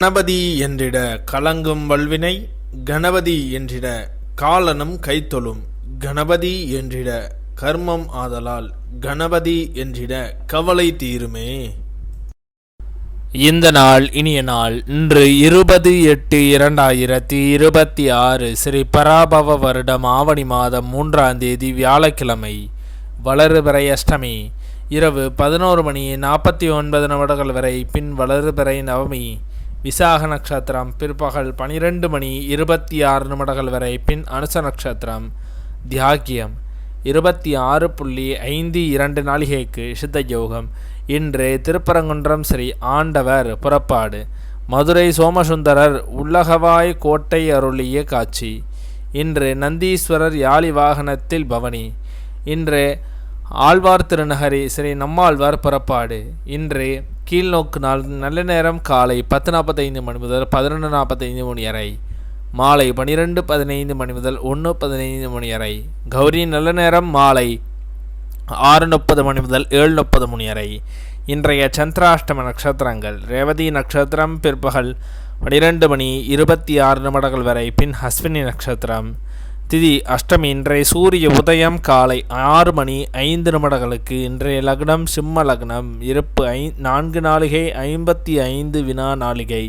கணபதி என்றிட கலங்கும் வல்வினை, கணபதி என்றிட காலனும் கைத்தொழும், கணபதி என்றிட கர்மம் ஆதலால், கணபதி என்றிட கவலை தீருமே. இந்த நாள் இனிய நாள். இன்று 20/8/2026 ஸ்ரீ பராபவ வருடம் ஆவணி மாதம் 3ஆம் தேதி வியாழக்கிழமை. வளர்பிறை அஷ்டமி இரவு 11:49 வரை. பின் வளர்பிறை நவமி. விசாக நட்சத்திரம் பிற்பகல் 12:26 வரை. பின் அனுச நட்சத்திரம். தியாகியம் 26.52 நாளிகைக்கு சித்த யோகம். இன்று திருப்பரங்குன்றம் ஸ்ரீ ஆண்டவர் புறப்பாடு. மதுரை சோமசுந்தரர் உள்ளகவாய் கோட்டை அருளிய காட்சி. இன்று நந்தீஸ்வரர் யாழி வாகனத்தில் பவனி. இன்று ஆழ்வார் திருநகரி ஸ்ரீ நம்மாழ்வார் புறப்பாடு. இன்று கீழ்நோக்கு நாள். நல்ல நேரம் காலை 10:45 முதல் 11:45 வரை. மாலை 12:15 முதல் 1:15 வரை. கௌரி நல்ல நேரம் மாலை 6:30 முதல் 7:30 வரை. இன்றைய சந்திராஷ்டம நட்சத்திரங்கள். ரேவதி நட்சத்திரம் பிற்பகல் 12:26 வரை. பின் அஸ்வினி நட்சத்திரம். திதி அஷ்டமி. இன்றைய சூரிய உதயம் காலை 6:05 இன்றைய லக்னம் சிம்ம லக்னம். இருப்பு 4 நாளிகை 55 வினா நாளிகை.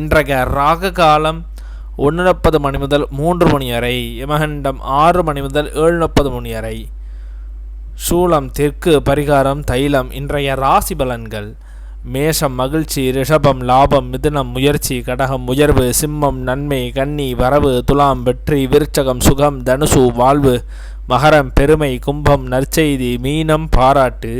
இன்றைய ராக காலம் 1:30 முதல் 3 வரை. யமகண்டம் 6 முதல் 7:30 வரை. சூலம் தெற்கு. பரிகாரம் தைலம். இன்றைய ராசி பலன்கள். மேஷம் மகிழ்ச்சி, ரிஷபம் லாபம், மிதுனம் முயற்சி, கடகம் உயர்வு, சிம்மம் நன்மை, கன்னி வரவு, துலாம் வெற்றி, விருச்சகம் சுகம், தனுசு வாழ்வு, மகரம் பெருமை, கும்பம் நற்செய்தி, மீனம் பாராட்டு.